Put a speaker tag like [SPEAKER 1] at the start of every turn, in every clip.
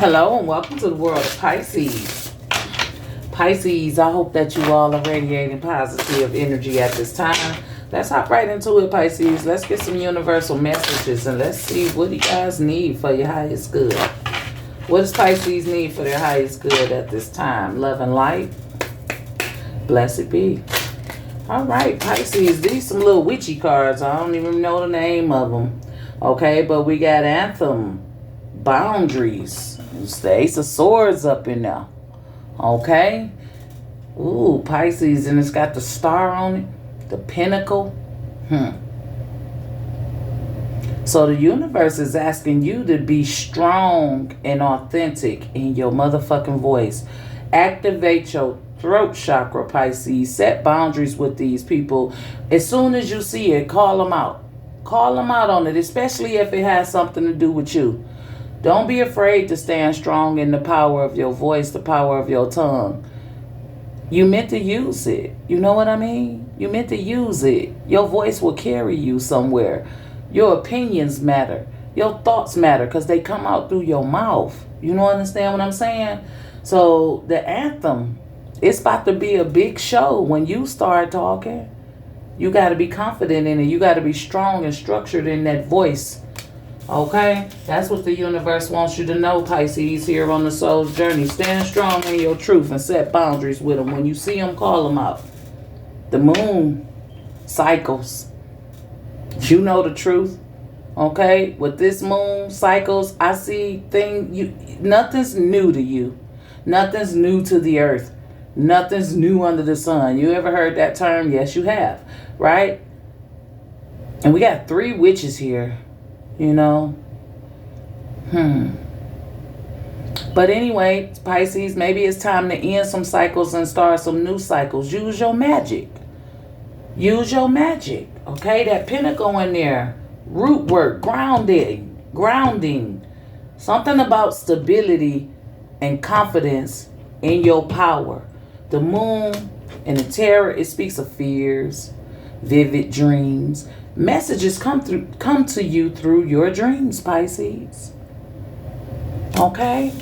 [SPEAKER 1] Hello and welcome to the world of Pisces. Pisces, I hope that you all are radiating positive energy at this time. Let's hop right into it, Pisces. Let's get some universal messages and let's see what you guys need for your highest good. What does Pisces need for their highest good at this time? Love and light. Blessed be. All right, Pisces, these some little witchy cards. I don't even know the name of them. Okay, but we got Anthem, Boundaries. It's the Ace of Swords up in there. Okay. Ooh, Pisces, and it's got the star on it. The Pinnacle. So the universe is asking you to be strong and authentic in your motherfucking voice. Activate your throat chakra, Pisces. Set boundaries with these people. As soon as you see it, call them out. Call them out on it, especially if it has something to do with you. Don't be afraid to stand strong in the power of your voice, the power of your tongue. You meant to use it. You know what I mean? You meant to use it. Your voice will carry you somewhere. Your opinions matter. Your thoughts matter because they come out through your mouth. You know, understand what I'm saying? So the anthem, it's about to be a big show when you start talking. You got to be confident in it. You got to be strong and structured in that voice. Okay? That's what the universe wants you to know, Pisces, here on the soul's journey. Stand strong in your truth and set boundaries with them. When you see them, call them out. The moon cycles. You know the truth. Okay? With this moon cycles, I see nothing's new to you. Nothing's new to the earth. Nothing's new under the sun. You ever heard that term? Yes, you have. Right? And we got 3 witches here. You know. But anyway, Pisces, maybe it's time to end some cycles and start some new cycles. Use your magic. Use your magic. Okay? That pinnacle in there. Root work. Grounding. Something about stability and confidence in your power. The moon and the terror, it speaks of fears, vivid dreams. Messages come to you through your dreams, Pisces. Okay?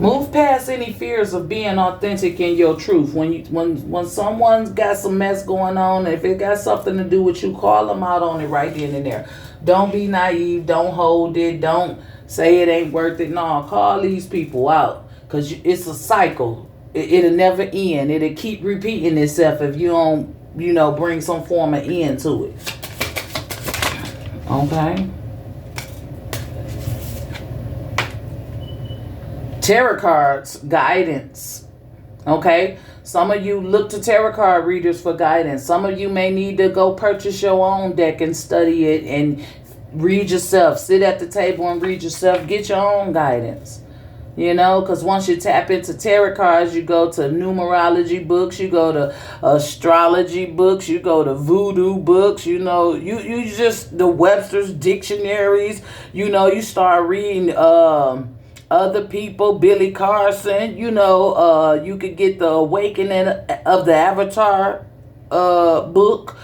[SPEAKER 1] Move past any fears of being authentic in your truth. When someone's got some mess going on, if it got something to do with you, call them out on it right then and there. Don't be naive. Don't hold it. Don't say it ain't worth it. No, call these people out. Because it's a cycle. It'll never end. It'll keep repeating itself if you don't, bring some form of end to it. Okay. Tarot cards, guidance. Okay. Some of you look to tarot card readers for guidance. Some of you may need to go purchase your own deck and study it and read yourself. Sit at the table and read yourself. Get your own guidance. Because once you tap into tarot cards, you go to numerology books, you go to astrology books, you go to voodoo books, you just the Webster's dictionaries, you start reading other people, Billy Carson, you could get the Awakening of the Avatar book,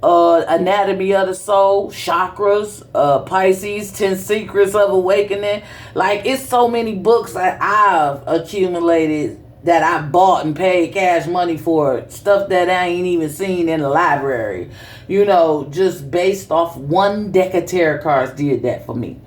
[SPEAKER 1] Anatomy of the Soul, Chakras, Pisces, 10 Secrets of Awakening. Like, it's so many books that I've accumulated that I bought and paid cash money for. Stuff that I ain't even seen in the library. Just based off one deck of tarot cards did that for me.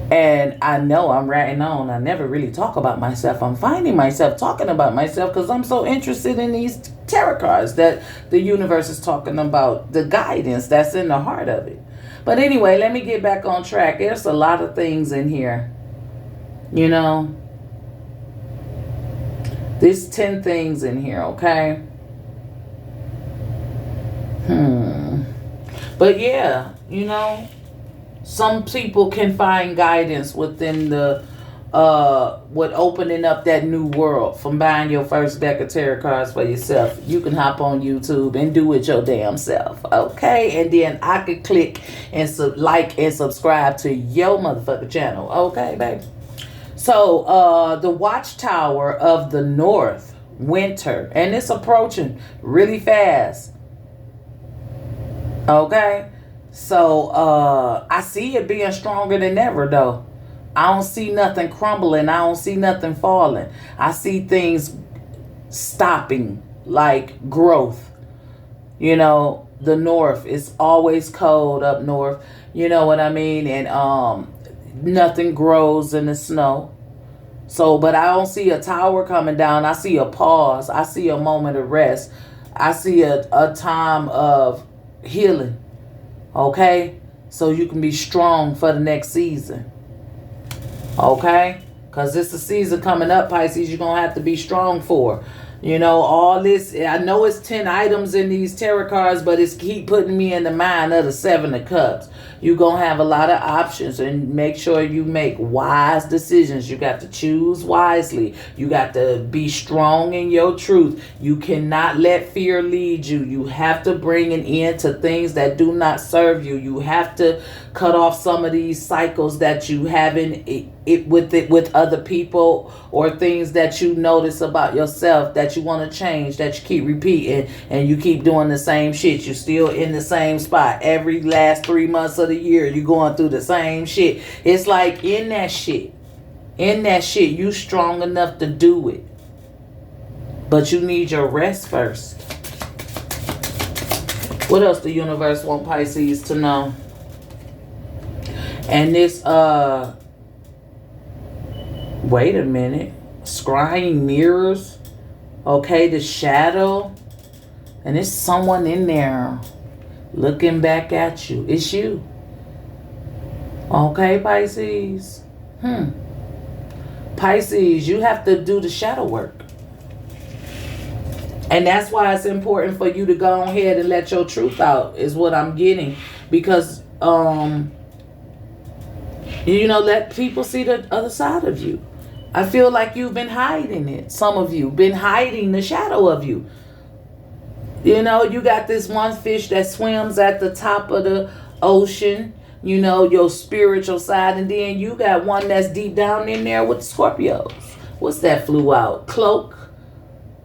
[SPEAKER 1] And I know I'm ratting on. I never really talk about myself. I'm finding myself talking about myself because I'm so interested in these tarot cards that the universe is talking about, the guidance that's in the heart of it. But anyway, let me get back on track. There's a lot of things in here. There's 10 things in here, okay? But yeah, some people can find guidance within the with opening up that new world from buying your first deck of tarot cards for yourself. You can hop on YouTube and do it your damn self, okay? And then I could click and like and subscribe to your motherfucking channel, okay, baby? So the Watchtower of the North, winter, and it's approaching really fast, okay? So I see it being stronger than ever though. I don't see nothing crumbling. I don't see nothing falling. I see things stopping, like growth. You know, the north is always cold up north. You know what I mean? And nothing grows in the snow. So, but I don't see a tower coming down. I see a pause. I see a moment of rest. I see a time of healing. Okay? So you can be strong for the next season. Okay? Because it's a season coming up, Pisces, you're going to have to be strong for. You know, all this, I know it's 10 items in these tarot cards, but it's keep putting me in the mind of the 7 of Cups. You're going to have a lot of options, and make sure you make wise decisions. You got to choose wisely. You got to be strong in your truth. You cannot let fear lead you. You have to bring an end to things that do not serve you. You have to cut off some of these cycles that you haven't with other people, or things that you notice about yourself that you want to change, that you keep repeating, and you keep doing the same shit. You're still in the same spot every last 3 months of the year. You're going through the same shit. It's like in that shit, you strong enough to do it, but you need your rest first. What else the universe want Pisces to know? And this wait a minute, scrying mirrors. Okay, the shadow, and there's someone in there looking back at you. It's you. Okay, Pisces. Pisces, you have to do the shadow work. And that's why it's important for you to go ahead and let your truth out, is what I'm getting. Because you know, let people see the other side of you. I feel like you've been hiding it. Some of you been hiding the shadow of you. You know, you got this one fish that swims at the top of the ocean, you know, your spiritual side. And then you got one that's deep down in there with the Scorpios. What's that flew out? Cloak.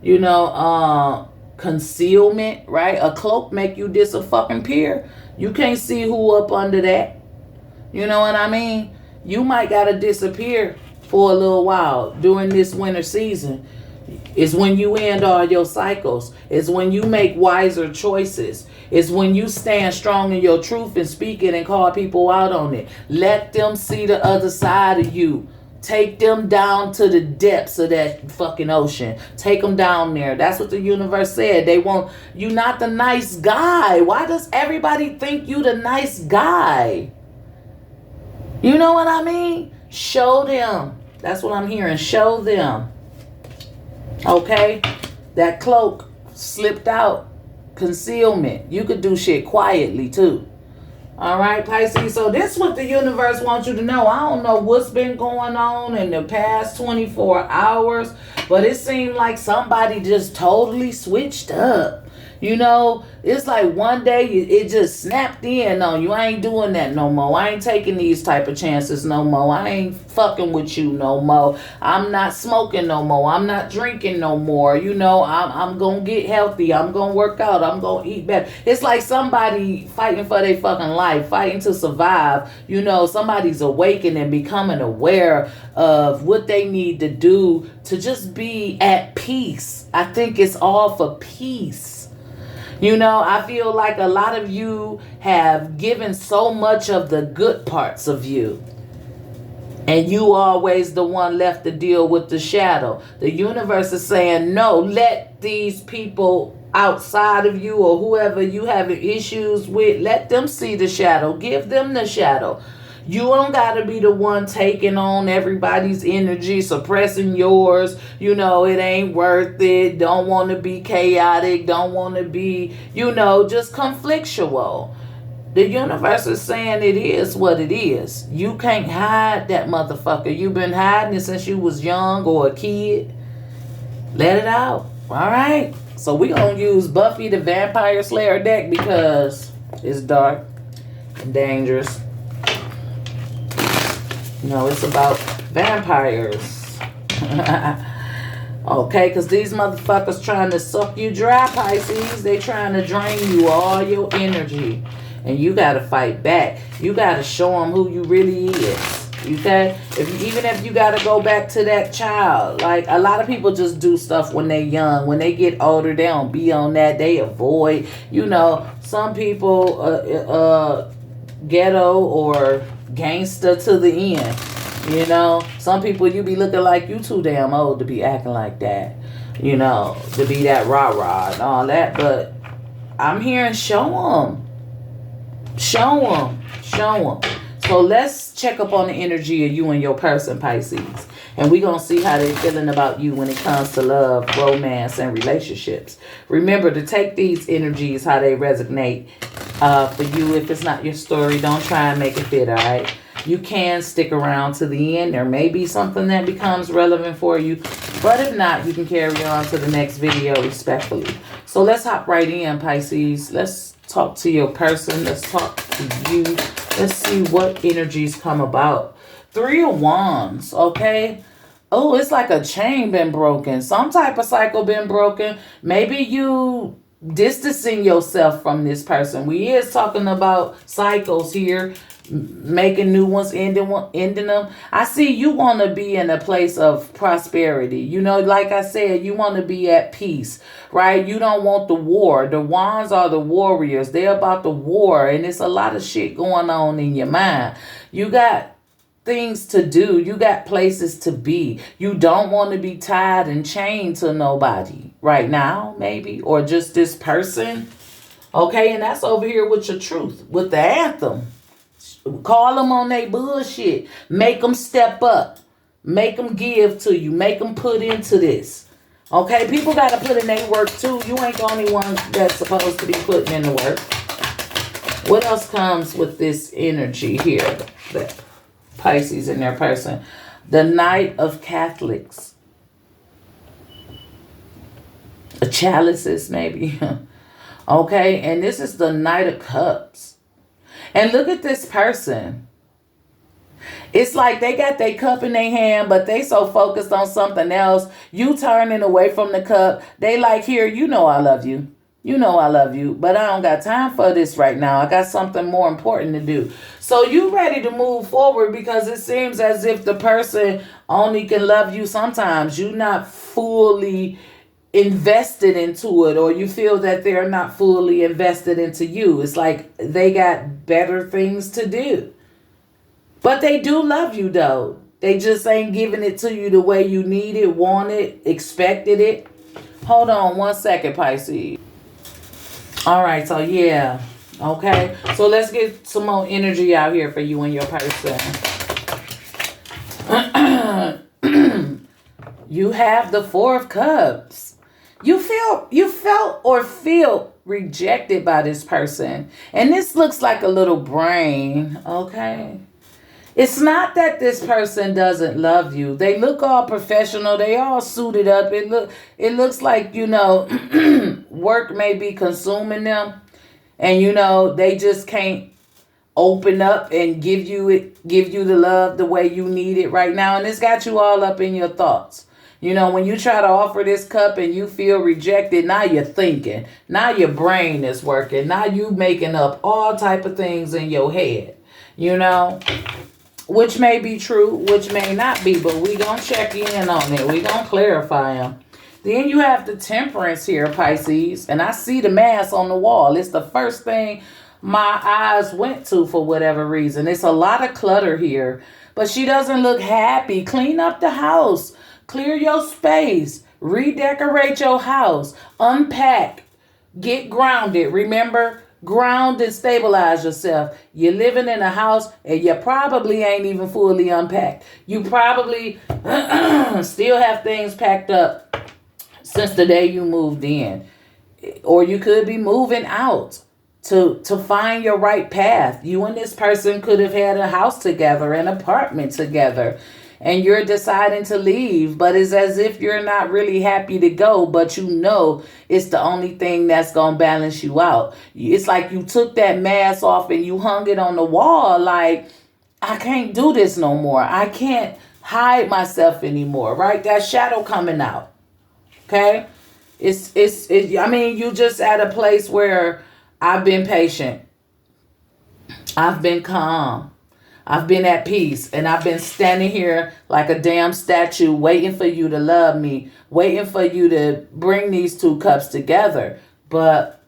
[SPEAKER 1] You know, concealment, right? A cloak make you disappear. You can't see who up under that. You know what I mean? You might gotta disappear for a little while during this winter season. It's when you end all your cycles. It's when you make wiser choices. It's when you stand strong in your truth and speak it and call people out on it. Let them see the other side of you. Take them down to the depths of that fucking ocean. Take them down there. That's what the universe said. They want you, not the nice guy. Why does everybody think you the nice guy? You know what I mean? Show them. That's what I'm hearing. Show them. Okay? That cloak slipped out. Concealment. You could do shit quietly too. Alright, Pisces. So this is what the universe wants you to know. I don't know what's been going on in the past 24 hours, but it seemed like somebody just totally switched up. You know, it's like one day it just snapped in on you. I ain't doing that no more. I ain't taking these type of chances no more. I ain't fucking with you no more. I'm not smoking no more. I'm not drinking no more. You know, I'm gonna get healthy. I'm gonna work out. I'm gonna eat better. It's like somebody fighting for their fucking life, fighting to survive. You know, somebody's awakening and becoming aware of what they need to do to just be at peace. I think it's all for peace. You know, I feel like a lot of you have given so much of the good parts of you, and you always the one left to deal with the shadow. The universe is saying, no, let these people outside of you or whoever you having issues with, let them see the shadow. Give them the shadow. You don't got to be the one taking on everybody's energy, suppressing yours. You know, it ain't worth it. Don't want to be chaotic. Don't want to be, you know, just conflictual. The universe is saying it is what it is. You can't hide that motherfucker. You've been hiding it since you was young or a kid. Let it out. All right? So we're going to use Buffy the Vampire Slayer deck because it's dark and dangerous. You know, it's about vampires. Okay, because these motherfuckers trying to suck you dry, Pisces. They trying to drain you all your energy. and you got to fight back. You got to show them who you really is. Okay, even if you gotta go back to that child, like a lot of people just do stuff when they young. When they get older, they don't be on that. They avoid. Some people ghetto or gangster to the end. Some people you be looking like you too damn old to be acting like that. To be that rah rah and all that. But I'm hearing show them. So let's check up on the energy of you and your person, Pisces. And we're going to see how they're feeling about you when it comes to love, romance, and relationships. Remember to take these energies, how they resonate for you. If it's not your story, don't try and make it fit, all right? You can stick around to the end. There may be something that becomes relevant for you. But if not, you can carry on to the next video respectfully. So let's hop right in, Pisces. Let's talk to your person. Let's talk to you. Let's see what energies come about. 3 of Wands, okay? Oh, it's like a chain been broken. Some type of cycle been broken. Maybe you distancing yourself from this person. We is talking about cycles here. Making new ones, ending them. I see you want to be in a place of prosperity. Like I said, you want to be at peace, right? You don't want the war. The wands are the warriors. They're about the war, and it's a lot of shit going on in your mind. You got things to do. You got places to be. You don't want to be tied and chained to nobody right now, maybe, or just this person. Okay, and that's over here with your truth, with the anthem. Call them on their bullshit. Make them step up. Make them give to you. Make them put into this. Okay? People got to put in their work too. You ain't the only one that's supposed to be putting in the work. What else comes with this energy here? The Pisces in their person. The Knight of Catholics. Chalices maybe. Okay? And this is the Knight of Cups. And look at this person. It's like they got their cup in their hand, but they so focused on something else. You turning away from the cup. They like, here, I love you. I love you, but I don't got time for this right now. I got something more important to do. So you ready to move forward because it seems as if the person only can love you sometimes. You're not fully invested into it, or you feel that they're not fully invested into you. It's like they got better things to do. But they do love you though. They just ain't giving it to you the way you need it, want it, expected it. Hold on one second, Pisces. All right, so yeah. Okay, so let's get some more energy out here for you and your person. You have the 4 of Cups. You felt or feel rejected by this person. And this looks like a little brain, okay? It's not that this person doesn't love you. They look all professional. They all suited up. It looks like, work may be consuming them. And, they just can't open up and give you the love the way you need it right now. And it's got you all up in your thoughts. When you try to offer this cup and you feel rejected, now you're thinking. Now your brain is working. Now you making up all type of things in your head, which may be true, which may not be, but we gonna check in on it. We gonna clarify them. Then you have the Temperance here, Pisces, and I see the mask on the wall. It's the first thing my eyes went to for whatever reason. It's a lot of clutter here, but she doesn't look happy. Clean up the house. Clear your space. Redecorate your house. Unpack. Get grounded. Remember, ground and stabilize yourself. You're living in a house and you probably ain't even fully unpacked. You probably still have things packed up since the day you moved in. Or you could be moving out to find your right path. You and this person could have had a house together, an apartment together. And you're deciding to leave, but it's as if you're not really happy to go, but it's the only thing that's going to balance you out. It's like you took that mask off and you hung it on the wall like, I can't do this no more. I can't hide myself anymore, right? That shadow coming out, okay? You just at a place where I've been patient. I've been calm. I've been at peace. And I've been standing here like a damn statue waiting for you to love me. Waiting for you to bring these two cups together. But,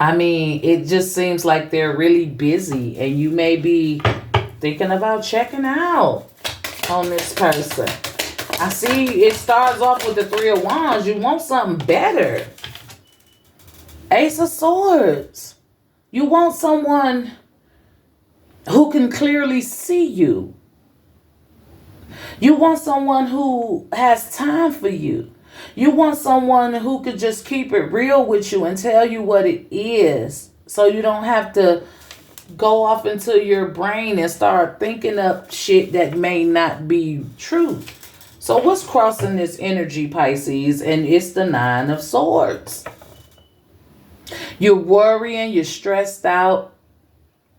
[SPEAKER 1] I mean, it just seems like they're really busy. And you may be thinking about checking out on this person. I see it starts off with the Three of Wands. You want something better. Ace of Swords. You want someone who can clearly see you. You want someone who has time for you. You want someone who could just keep it real with you and tell you what it is. So you don't have to go off into your brain and start thinking up shit that may not be true. So what's crossing this energy, Pisces? And it's the Nine of Swords. You're worrying, you're stressed out.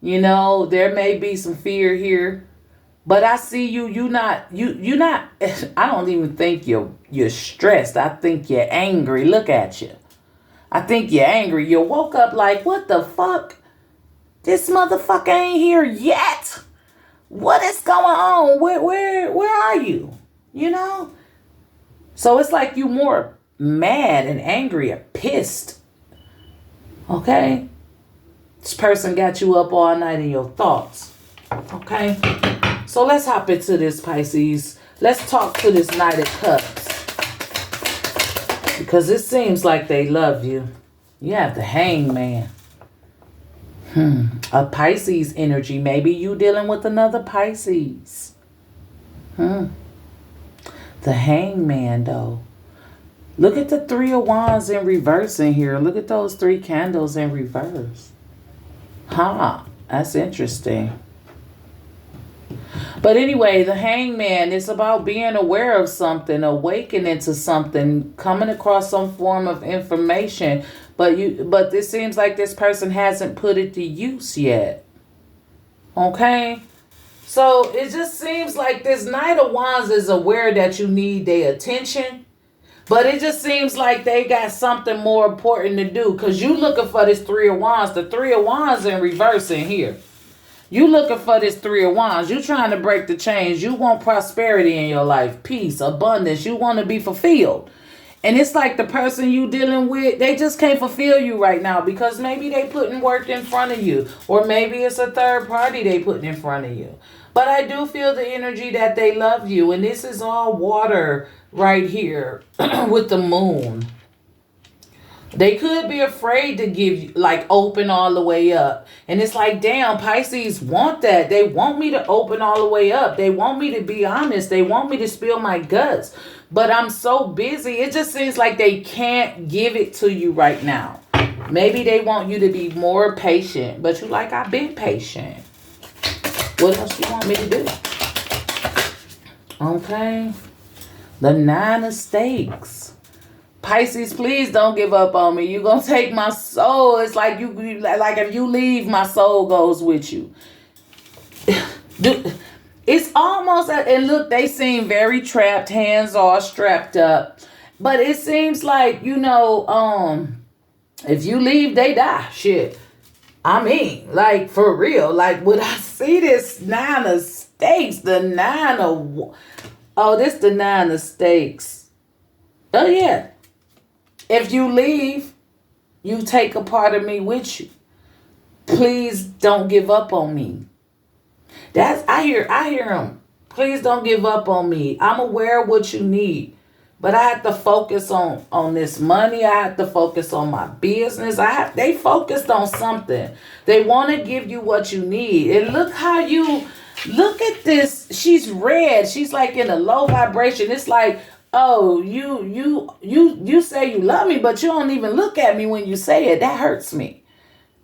[SPEAKER 1] You know, there may be some fear here. But I see you're not, I don't even think you're stressed. I think you're angry. Look at you. I think you're angry. You woke up like, what the fuck? This motherfucker ain't here yet. What is going on? Where are you? You know? So it's like you more mad and angry or pissed. Okay? This person got you up all night in your thoughts. Okay? So let's hop into this, Pisces. Let's talk to this Knight of Cups. Because it seems like they love you. You have the Hangman. A Pisces energy. Maybe you dealing with another Pisces. The Hangman, though. Look at the Three of Wands in reverse in here. Look at those 3 candles in reverse. That's interesting. But anyway, the Hangman is about being aware of something, awakening to something, coming across some form of information. But it seems like this person hasn't put it to use yet. Okay? So it just seems like this Knight of Wands is aware that you need their attention. But it just seems like they got something more important to do. Because you looking for this Three of Wands. The Three of Wands in reverse in here. You looking for this Three of Wands. You trying to break the chains. You want prosperity in your life. Peace, abundance. You want to be fulfilled. And it's like the person you dealing with, they just can't fulfill you right now. Because maybe they putting work in front of you. Or maybe it's a third party they putting in front of you. But I do feel the energy that they love you. And this is all water right here with the moon. They could be afraid to give you, like, open all the way up. And it's like, damn, Pisces want that. They want me to open all the way up. They want me to be honest. They want me to spill my guts. But I'm so busy. It just seems like they can't give it to you right now. Maybe they want you to be more patient. But you like, I've been patient. What else you want me to do? Okay. The Nine of Stakes. Pisces, please don't give up on me. You're going to take my soul. It's like like if you leave, my soul goes with you. It's almost, and look, they seem very trapped. Hands are strapped up. But it seems like, if you leave, they die. Shit. I mean, like, for real. Like, when I see this Nine of Stakes, the Nine of... Oh, this the Nine of Stakes. Oh, yeah. If you leave, you take a part of me with you. Please don't give up on me. I hear him. Please don't give up on me. I'm aware of what you need. But I have to focus on this money. I have to focus on my business. They focused on something. They want to give you what you need. And look how look at this. She's red. She's like in a low vibration. It's like, oh, you say you love me, but you don't even look at me when you say it. That hurts me.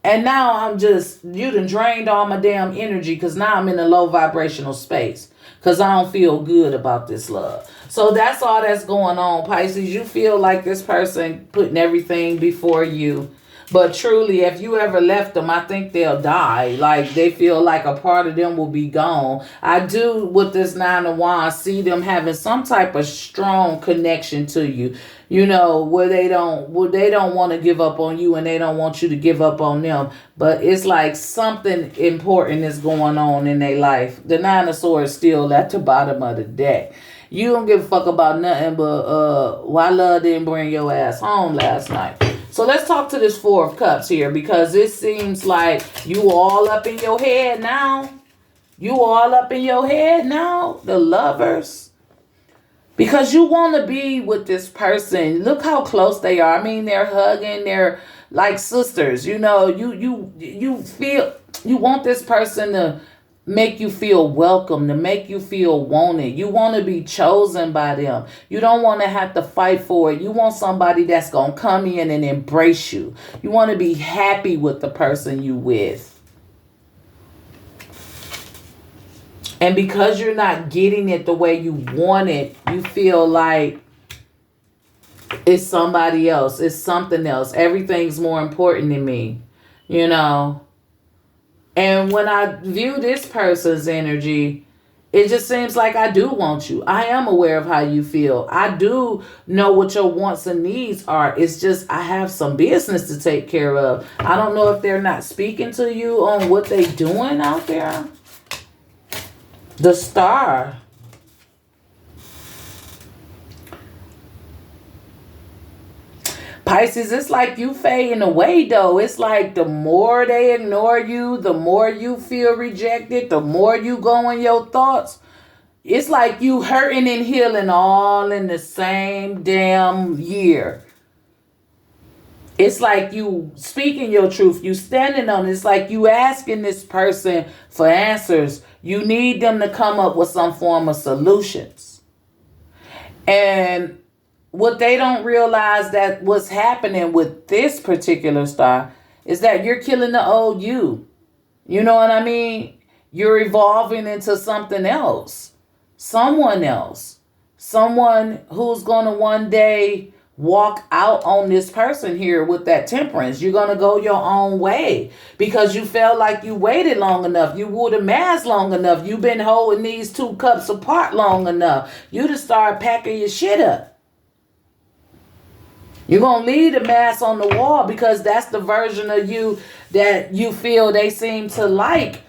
[SPEAKER 1] And now you done drained all my damn energy because now I'm in a low vibrational space because I don't feel good about this love. So that's all that's going on, Pisces. You feel like this person putting everything before you. But truly, if you ever left them, I think they'll die. Like they feel like a part of them will be gone. I do with this Nine of Wands see them having some type of strong connection to you. You know, where they don't want to give up on you and they don't want you to give up on them. But it's like something important is going on in their life. The Nine of Swords still at the bottom of the deck. You don't give a fuck about nothing but why love didn't bring your ass home last night. So let's talk to this Four of Cups here because it seems like you all up in your head now. You all up in your head now, the Lovers. Because you want to be with this person. Look how close they are. I mean, they're hugging, they're like sisters. You know, you feel you want this person to make you feel welcome, to make you feel wanted. You want to be chosen by them. You don't want to have to fight for it. You want somebody that's going to come in and embrace you. You want to be happy with the person you with. And because you're not getting it the way you want it, you feel like it's somebody else. It's something else. Everything's more important than me, you know. And when I view this person's energy, it just seems like I do want you. I am aware of how you feel. I do know what your wants and needs are. It's just I have some business to take care of. I don't know if they're not speaking to you on what they're doing out there. The Star. Pisces, it's like you fading away though. It's like the more they ignore you, the more you feel rejected, the more you go in your thoughts. It's like you hurting and healing all in the same damn year. It's like you speaking your truth. You standing on it. It's like you asking this person for answers. You need them to come up with some form of solutions. And what they don't realize that what's happening with this particular star is that you're killing the old you. You know what I mean? You're evolving into something else. Someone else. Someone who's going to one day walk out on this person here with that Temperance. You're going to go your own way because you felt like you waited long enough. You wore the mask long enough. You've been holding these two cups apart long enough. You just start packing your shit up. You're going to leave the mask on the wall because that's the version of you that you feel they seem to like.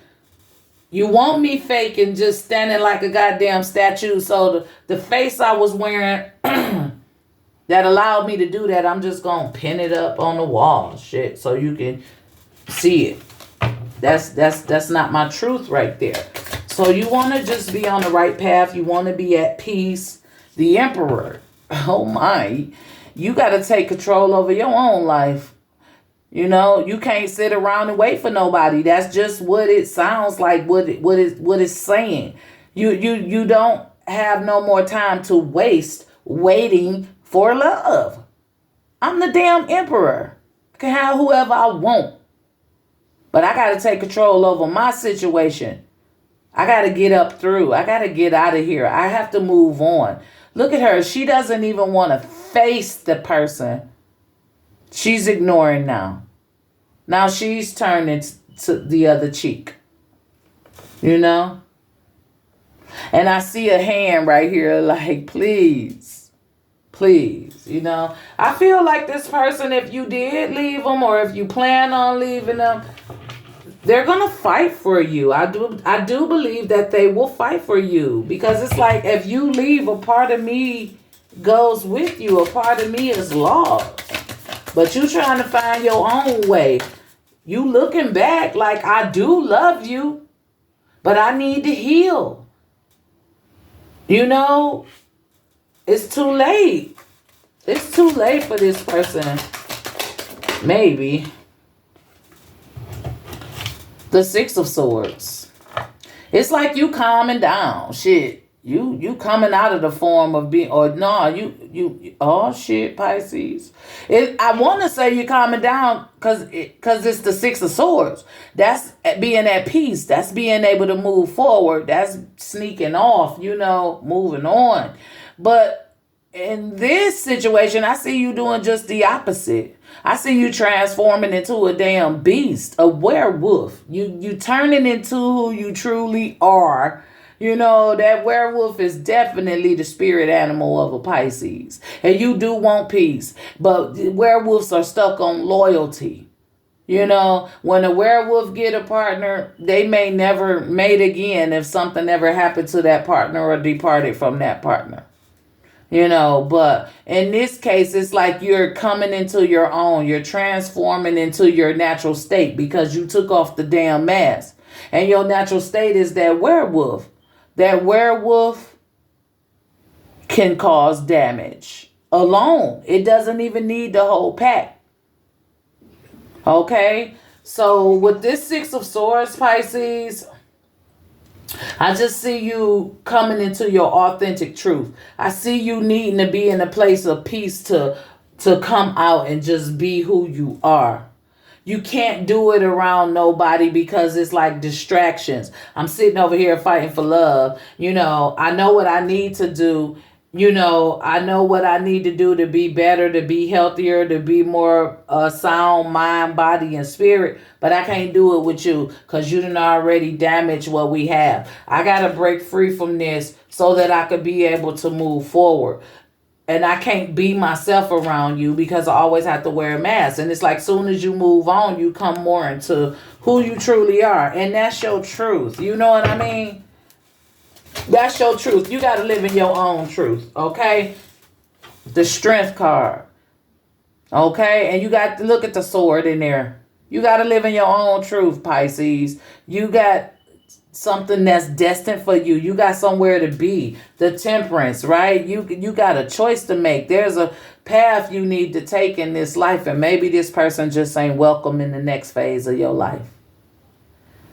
[SPEAKER 1] You want me fake and just standing like a goddamn statue. So the face I was wearing that allowed me to do that, I'm just going to pin it up on the wall. Shit, so you can see it. That's not my truth right there. So you want to just be on the right path. You want to be at peace. The Emperor. Oh my. You got to take control over your own life. You know, you can't sit around and wait for nobody. That's just what it sounds like, what it's saying. You don't have no more time to waste waiting for love. I'm the damn Emperor. I can have whoever I want. But I got to take control over my situation. I got to get up through. I got to get out of here. I have to move on. Look at her. She doesn't even want to face the person. She's ignoring now. Now she's turning to the other cheek. You know? And I see a hand right here like, please. Please. You know? I feel like this person, if you did leave them or if you plan on leaving them, they're going to fight for you. I do believe that they will fight for you. Because it's like if you leave, a part of me goes with you. A part of me is lost. But you trying to find your own way. You looking back like I do love you. But I need to heal. You know, it's too late. It's too late for this person. Maybe. The Six of Swords. It's like you calming down. Shit. You coming out of the form of being, or no, you oh shit, Pisces. I want to say you're calming down because it's the Six of Swords. That's being at peace. That's being able to move forward. That's sneaking off, you know, moving on. But in this situation, I see you doing just the opposite. I see you transforming into a damn beast, a werewolf. You turning into who you truly are. You know, that werewolf is definitely the spirit animal of a Pisces. And you do want peace. But werewolves are stuck on loyalty. You know, when a werewolf get a partner, they may never mate again if something ever happened to that partner or departed from that partner. You know, but in this case, it's like you're coming into your own. You're transforming into your natural state because you took off the damn mask. And your natural state is that werewolf. That werewolf can cause damage alone. It doesn't even need the whole pack. Okay? So with this Six of Swords, Pisces, I just see you coming into your authentic truth. I see you needing to be in a place of peace to come out and just be who you are. You can't do it around nobody because it's like distractions. I'm sitting over here fighting for love. You know, I know what I need to do. You know, I know what I need to do to be better, to be healthier, to be more sound mind, body, and spirit. But I can't do it with you because you done already damaged what we have. I got to break free from this so that I could be able to move forward. And I can't be myself around you because I always have to wear a mask. And it's like soon as you move on, you come more into who you truly are. And that's your truth. You know what I mean? That's your truth. You got to live in your own truth. Okay? The strength card. Okay? And you got to look at the sword in there. You got to live in your own truth, Pisces. You got something that's destined for you. You got somewhere to be. The temperance, right? You got a choice to make. There's a path you need to take in this life, and maybe this person just ain't welcome in the next phase of your life.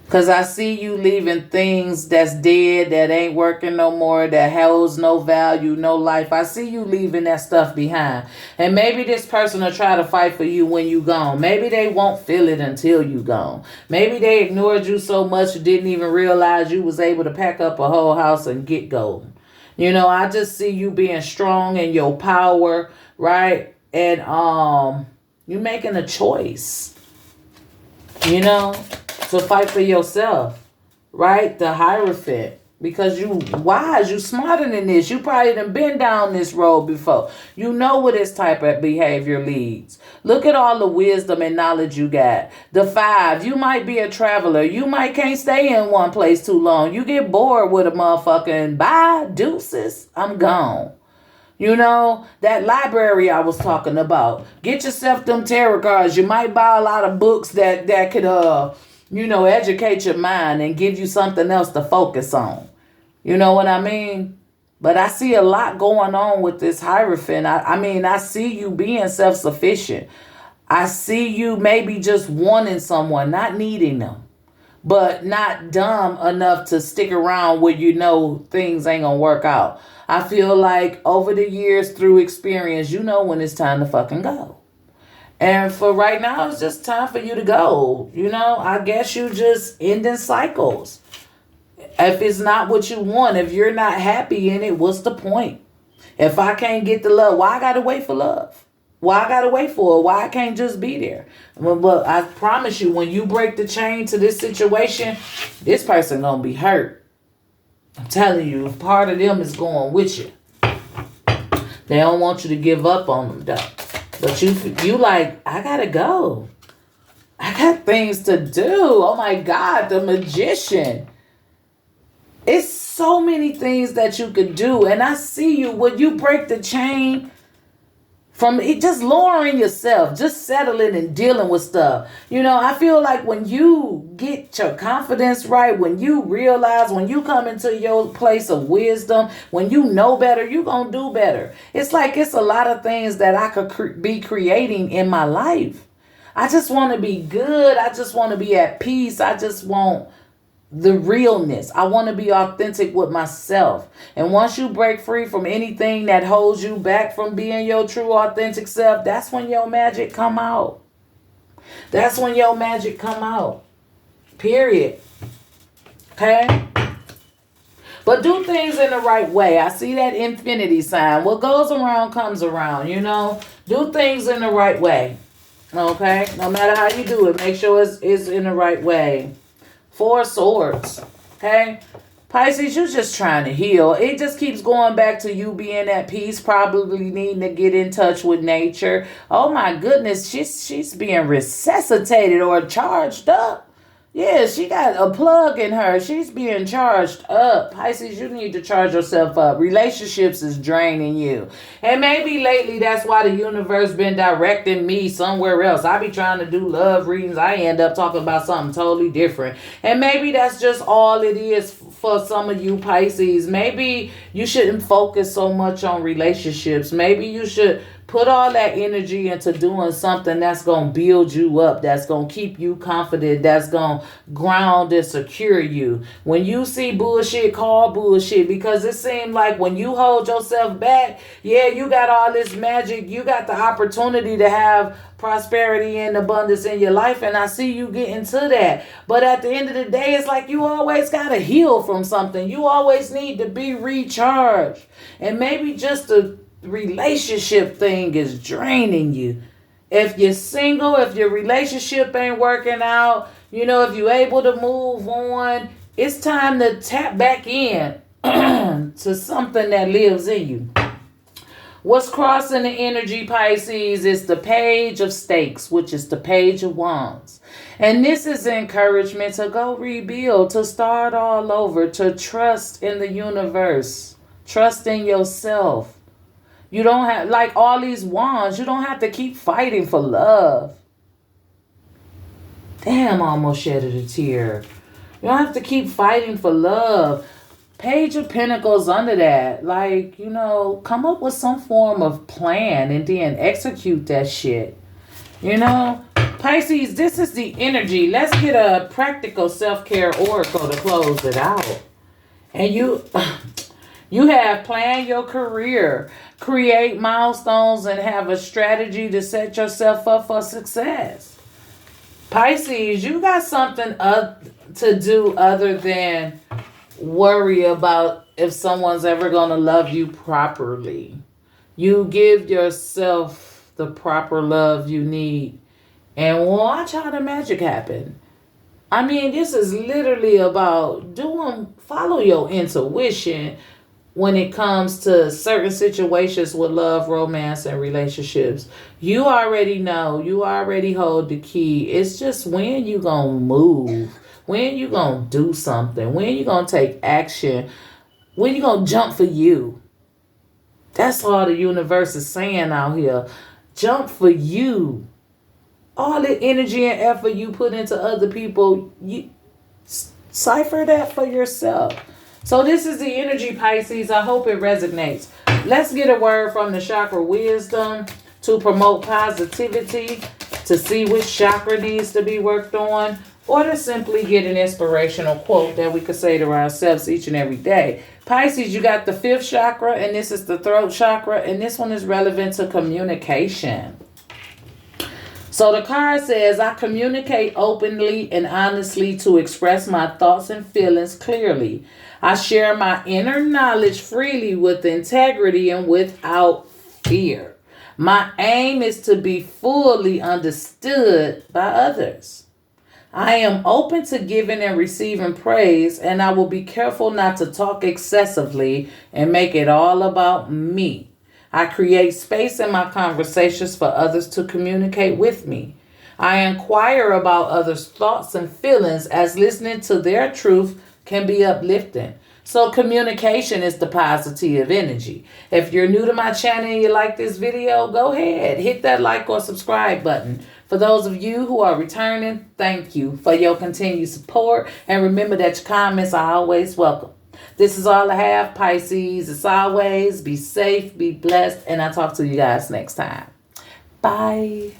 [SPEAKER 1] Because I see you leaving things that's dead, that ain't working no more, that holds no value, no life. I see you leaving that stuff behind. And maybe this person will try to fight for you when you gone. Maybe they won't feel it until you gone. Maybe they ignored you so much you didn't even realize you was able to pack up a whole house and get going. You know, I just see you being strong in your power, right? And you making a choice, you know, to fight for yourself, right? The Hierophant. Because you wise, you smarter than this. You probably done been down this road before. You know where this type of behavior leads. Look at all the wisdom and knowledge you got. The 5, you might be a traveler. You might can't stay in one place too long. You get bored with a motherfucking bye, deuces, I'm gone. You know, that library I was talking about. Get yourself them tarot cards. You might buy a lot of books that could you know, educate your mind and give you something else to focus on. You know what I mean? But I see a lot going on with this Hierophant. I mean, I see you being self-sufficient. I see you maybe just wanting someone, not needing them, but not dumb enough to stick around where you know things ain't gonna work out. I feel like over the years, through experience, you know when it's time to fucking go. And for right now, it's just time for you to go. You know, I guess you just ending cycles. If it's not what you want, if you're not happy in it, what's the point? If I can't get the love, why I gotta wait for love? Why I gotta wait for it? Why I can't just be there? But I promise you, when you break the chain to this situation, this person gonna be hurt. I'm telling you, part of them is going with you. They don't want you to give up on them, though. But you like, I gotta go. I got things to do. Oh my God, the Magician. It's so many things that you could do. And I see you when you break the chain from it, just lowering yourself, just settling and dealing with stuff. You know, I feel like when you get your confidence right, when you realize, when you come into your place of wisdom, when you know better, you're going to do better. It's like it's a lot of things that I could be creating in my life. I just want to be good. I just want to be at peace. I just want the realness. I want to be authentic with myself. And once you break free from anything that holds you back from being your true authentic self, that's when your magic come out. That's when your magic come out. Period. Okay? But do things in the right way. I see that infinity sign. What goes around comes around, you know? Do things in the right way. Okay? No matter how you do it, make sure it's in the right way. Four Swords. Okay? Pisces, you're just trying to heal. It just keeps going back to you being at peace, probably needing to get in touch with nature. Oh my goodness, she's being resuscitated or charged up. Yeah, she got a plug in her. She's being charged up. Pisces, you need to charge yourself up. Relationships is draining you. And maybe lately that's why the universe been directing me somewhere else. I be trying to do love readings. I end up talking about something totally different. And maybe that's just all it is for some of you Pisces. Maybe you shouldn't focus so much on relationships. Maybe you should put all that energy into doing something that's going to build you up, that's going to keep you confident, that's going to ground and secure you. When you see bullshit, call bullshit, because it seems like when you hold yourself back, yeah, you got all this magic, you got the opportunity to have prosperity and abundance in your life, and I see you getting to that. But at the end of the day, it's like you always got to heal from something. You always need to be recharged. And maybe just the relationship thing is draining you. If you're single, if your relationship ain't working out, if you're able to move on, it's time to tap back in to something that lives in you. What's crossing the energy, Pisces, is the Page of Stakes, which is the Page of Wands. And this is encouragement to go rebuild, to start all over, to trust in the universe, trust in yourself. You don't have, like all these wands, you don't have to keep fighting for love. Damn, I almost shedded a tear. You don't have to keep fighting for love. Page of Pentacles under that. Like, come up with some form of plan and then execute that shit. Pisces, this is the energy. Let's get a practical self-care oracle to close it out. And you have planned your career, create milestones, and have a strategy to set yourself up for success. Pisces, you got something to do other than worry about if someone's ever going to love you properly. You give yourself the proper love you need and watch how the magic happen. I mean, this is literally about follow your intuition when it comes to certain situations with love, romance, and relationships. You already know. You already hold the key. It's just when you gonna move, when you gonna do something, when you gonna take action, when you gonna jump for you. That's all the universe is saying out here. Jump for you. All the energy and effort you put into other people, you cipher that for yourself. So this is the energy, Pisces. I hope it resonates. Let's get a word from the chakra wisdom to promote positivity, to see which chakra needs to be worked on, or to simply get an inspirational quote that we could say to ourselves each and every day. Pisces, you got the 5th chakra, and this is the throat chakra, and this one is relevant to communication. So the card says, I communicate openly and honestly to express my thoughts and feelings clearly. I share my inner knowledge freely with integrity and without fear. My aim is to be fully understood by others. I am open to giving and receiving praise, and I will be careful not to talk excessively and make it all about me. I create space in my conversations for others to communicate with me. I inquire about others' thoughts and feelings, as listening to their truth can be uplifting. So communication is the positive energy. If you're new to my channel and you like this video, go ahead, hit that like or subscribe button. For those of you who are returning, thank you for your continued support. And remember that your comments are always welcome. This is all I have, Pisces. As always, be safe, be blessed, and I'll talk to you guys next time. Bye.